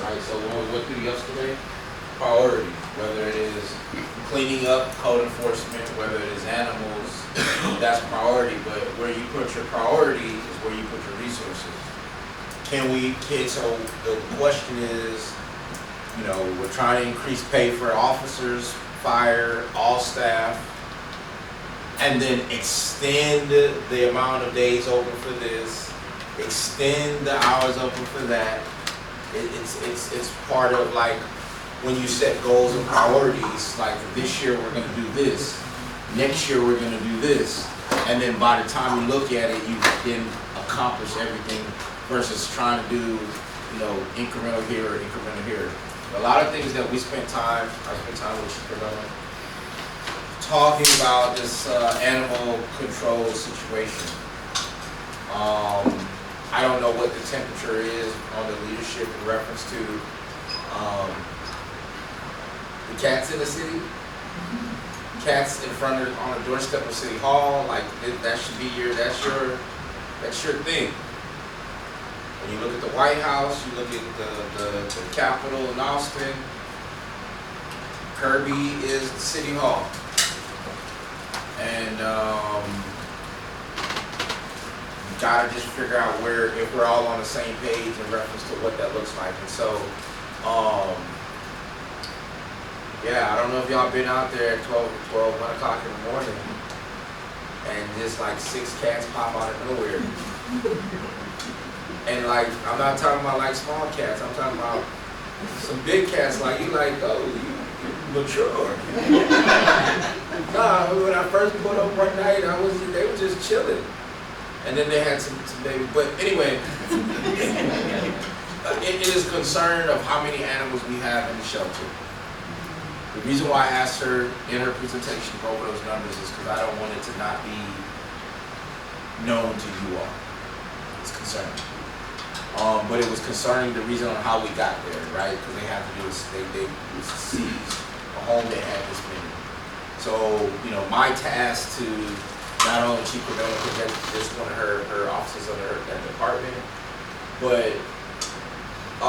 right? So when we went through yesterday, priority, whether it is cleaning up, code enforcement, whether it is animals, that's priority. But where you put your priority is where you put your resources. So the question is, we're trying to increase pay for officers, fire, all staff, and then extend the amount of days open for this, extend the hours open for that. It's part of like when you set goals and priorities, like this year we're gonna do this, next year we're gonna do this, and then by the time you look at it, you then accomplish everything versus trying to do, incremental here or incremental here. A lot of things that I spent time with you, talking about this animal control situation. I don't know what the temperature is on the leadership in reference to the cats in the city. Cats in front of on the doorstep of City Hall, like that should be that's your thing. When you look at the White House, you look at the Capitol in Austin, Kirby is the City Hall. And you gotta just figure out if we're all on the same page in reference to what that looks like. And so, I don't know if y'all been out there at 1 o'clock in the morning and just like 6 cats pop out of nowhere. And like, I'm not talking about like small cats, I'm talking about some big cats like you mature. Nah, when I first put up one night, they were just chilling. And then they had some baby, but anyway, it is concerned of how many animals we have in the shelter. The reason why I asked her in her presentation to go over those numbers is because I don't want it to not be known to you all. It's concerning. But it was concerning the reason on how we got there, right? Because they had to do this, they seized a home that had this many. So, my task to not only Chief Cordova, because that's just one of her officers under that department, but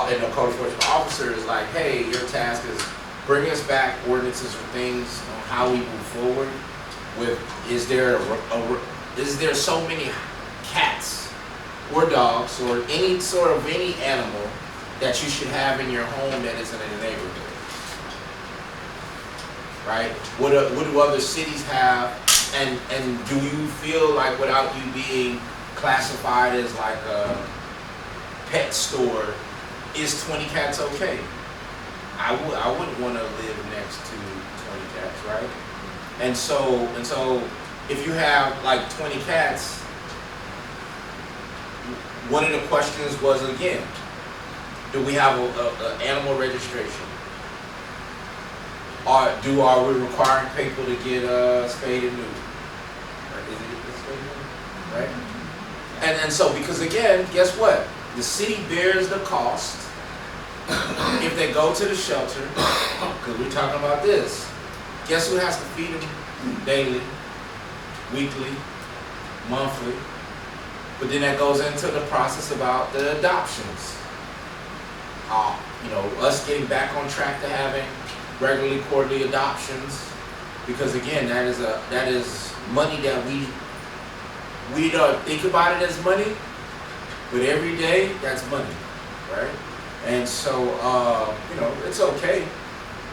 and the code enforcement officer is like, hey, your task is bringing us back ordinances or things on how we move forward with, is there so many cats or dogs or any sort of any animal that you should have in your home that isn't in the neighborhood, right? What do other cities have, and do you feel like without you being classified as like a pet store, is 20 cats okay? I wouldn't want to live next to 20 cats, right? And so if you have like 20 cats, one of the questions was, again, do we have a animal registration? Are we requiring people to get spayed and neutered? Right? Is it spayed and neutered? Right? And so, because again, guess what? The city bears the cost if they go to the shelter, because we're talking about this. Guess who has to feed them daily, weekly, monthly? But then that goes into the process about the adoptions. Us getting back on track to having regularly quarterly adoptions, because again, that is money that we don't think about it as money, but every day that's money, right? And so it's okay,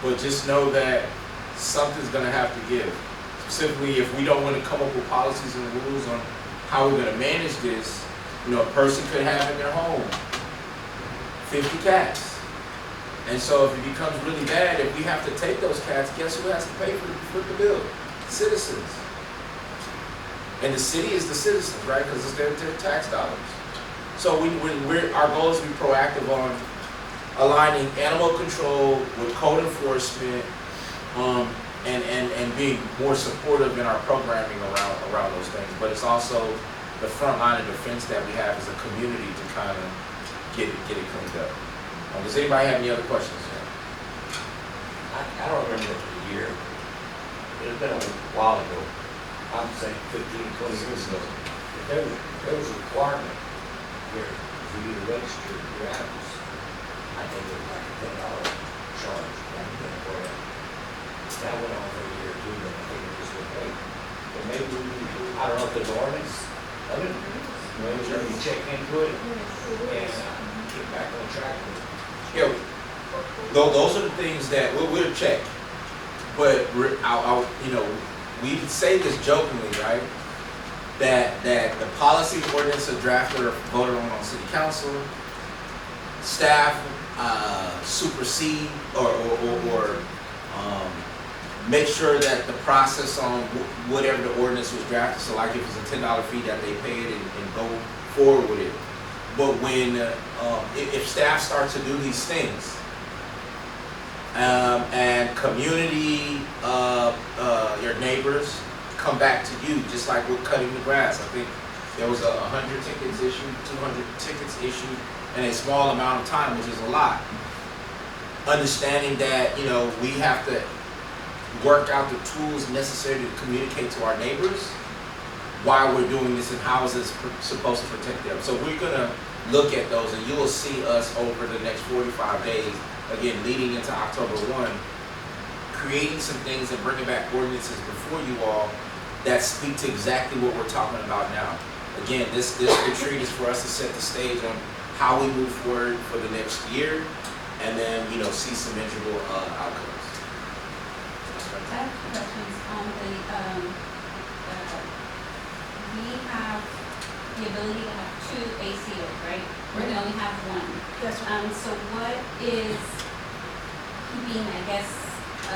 but just know that something's gonna have to give. Specifically, if we don't want to come up with policies and rules on how we're gonna manage this, a person could have in their home 50 cats. And so if it becomes really bad, if we have to take those cats, guess who has to pay for the bill? Citizens. And the city is the citizens, right? Because it's their tax dollars. So our goal is to be proactive on aligning animal control with code enforcement, and being more supportive in our programming around those things. But it's also the front line of defense that we have as a community to kind of get it cleaned up. Does anybody have any other questions? I don't remember the year. It's been a while ago. I'm saying 15, 20 years ago. There was a requirement here for you to register your animals. I think it was like a $10 charge back then for it. That went on for a year or two, then I think it just went away. But maybe I don't know if there's ordinance of it, maybe we check into it and get back on track with it. Yeah, those are the things that we'll check. But we say this jokingly, right? That the policy ordinance are drafted or voted on city council, staff supersede or make sure that the process on whatever the ordinance was drafted. So like if it's a $10 fee that they pay it and go forward with it. But when if staff starts to do these things, and community, your neighbors come back to you, just like with cutting the grass. I think there was 100 tickets issued, 200 tickets issued in a small amount of time, which is a lot. Understanding that, we have to work out the tools necessary to communicate to our neighbors why we're doing this and how is this supposed to protect them. So we're gonna look at those, and you will see us over the next 45 days, again, leading into October 1, creating some things and bringing back ordinances before you all that speak to exactly what we're talking about now. Again, this retreat is for us to set the stage on how we move forward for the next year, and then, see some measurable outcomes. I have questions on we have the ability to have 2 ACOs, right? Where they only have 1. Yes, So what is keeping, I guess,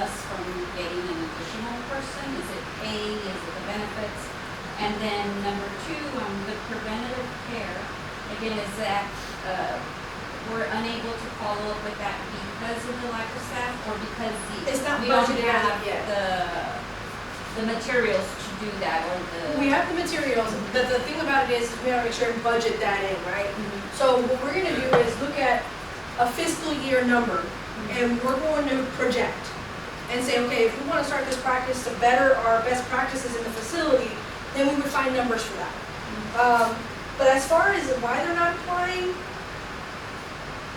us from getting an additional person? Is it pay? Is it the benefits? And then number 2, the preventative care. Again, is that we're unable to follow up with that because of the lack of staff, or because It's not we don't budgeted as have of yet. the materials to do that, or the We have the materials, but the thing about it is we have to make sure and budget that in, right? So what we're gonna do is look at a fiscal year number, and we're going to project and say, okay, if we wanna start this practice to better our best practices in the facility, then we would find numbers for that. But as far as why they're not applying,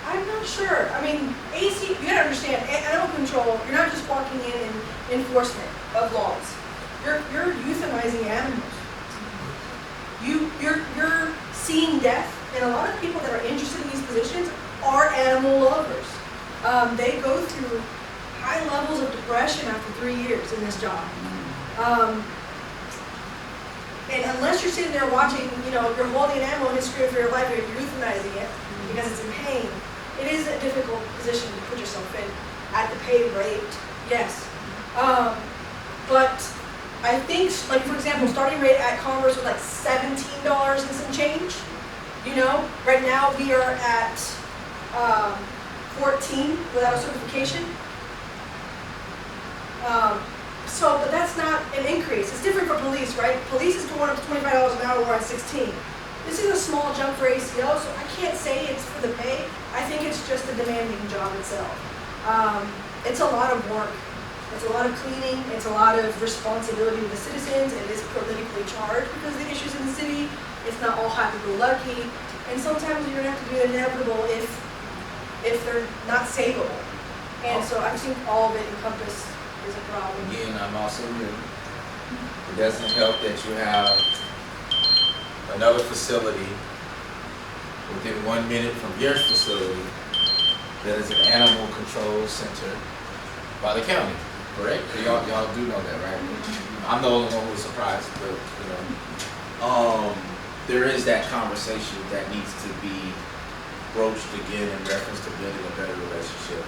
I'm not sure. I mean, you gotta understand, animal control, you're not just walking in and enforcement of laws. You're euthanizing animals. You're seeing death, and a lot of people that are interested in these positions are animal lovers. They go through high levels of depression after 3 years in this job. And unless you're sitting there watching, you're holding an animal and it's screaming for your life, you're euthanizing it because it's in pain. It is a difficult position to put yourself in at the pay rate, yes. But I think, like for example, starting rate at Commerce was like $17 and some change. Right now we are at 14 without a certification. But that's not an increase. It's different for police, right? Police is going up to $25 an hour, we're at 16. This is a small jump for ACO, so I can't say it's for the pay. I think it's just a demanding job itself. It's a lot of work. It's a lot of cleaning. It's a lot of responsibility to the citizens. It is politically charged because of the issues in the city. It's not all happy-go-lucky. And sometimes you're going to have to do the inevitable if they're not savable. And so I think all of it encompassed is a problem. Again, I'm also new. It doesn't help that you have another facility within 1 minute from your facility that is an animal control center by the county, correct? Y'all do know that, right? I'm the only one who's surprised, but there is that conversation that needs to be broached again in reference to building a better relationship.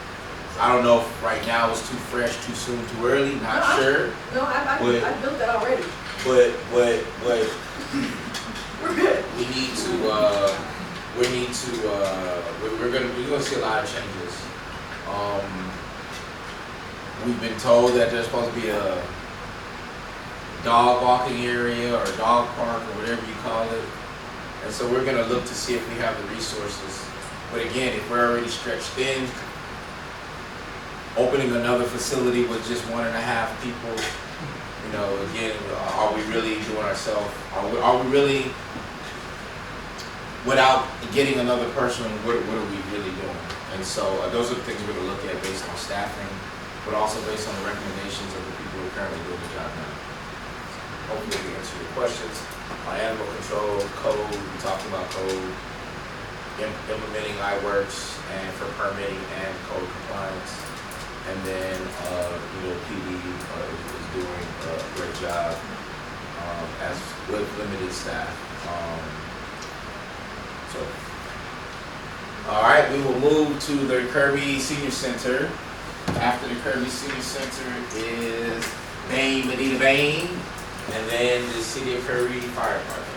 I don't know if right now it's too fresh, too soon, too early, not sure. No, I built that already. But We're good. we're gonna see a lot of changes. We've been told that there's supposed to be a dog walking area or a dog park or whatever you call it. And so we're gonna look to see if we have the resources. But again, if we're already stretched thin, opening another facility with just 1.5 people, again, are we really doing ourselves? Are we really, without getting another person, what are we really doing? And so those are the things we're gonna look at based on staffing, but also based on the recommendations of the people who are currently doing the job now. Hopefully we answer your questions. On animal control, code, we talked about code, implementing iWorks and for permitting and code compliance. And then, PD is doing a great job, as with limited staff. All right, we will move to the Kirby Senior Center. After the Kirby Senior Center is Bain, Benita Bain, and then the City of Kirby Fire Department.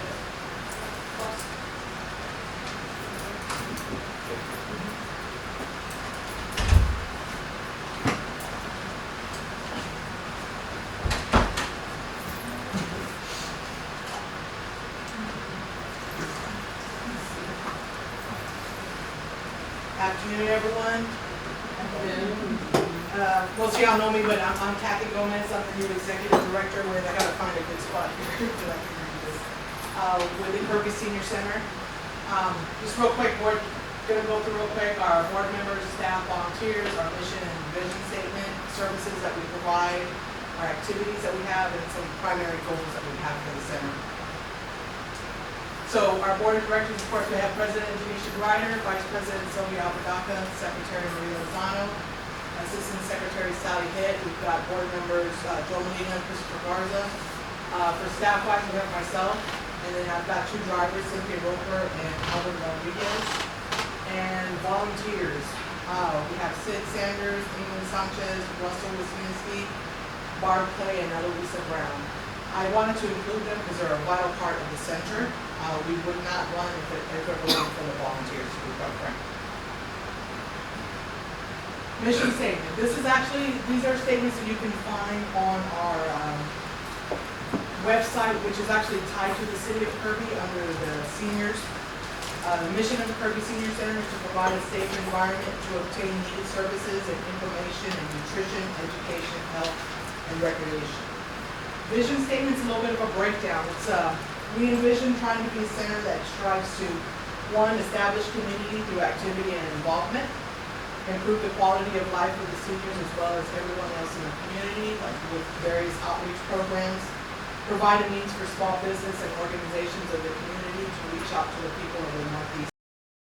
Afternoon, everyone. Most of y'all know me, but I'm Kathy Gomez. I'm the new executive director with, I gotta find a good spot here so I can read this, with the Kirby Senior Center. Just real quick, we're gonna go through real quick our board members, staff, volunteers, our mission and vision statement, services that we provide, our activities that we have, and some primary goals that we have for the center. So our board of directors, of course, we have President Janisha Grider, Vice President Sylvia Apodaca, Secretary Maria Lozano, Assistant Secretary Sally Hitt. We've got board members Joe Molina and Christopher Garza. For staff wise, we have myself, and then I've got two drivers, Cynthia Roper and Albert Rodriguez. And volunteers, we have Sid Sanders, England Sanchez, Russell Wisniewski, Barb Clay, and Eloisa Brown. I wanted to include them because they're a vital part of the center. We would not run if it wasn't for the volunteers, to be quite frank. Mission statement. These are statements that you can find on our website, which is actually tied to the City of Kirby under the seniors. The mission of the Kirby Senior Center is to provide a safe environment to obtain needed services and information in nutrition, education, health, and recreation. Vision statement's a little bit of a breakdown. It's we envision trying to be a center that strives to, one, establish community through activity and involvement, improve the quality of life of the seniors as well as everyone else in the community, like with various outreach programs, provide a means for small business and organizations of the community to reach out to the people of the Northeast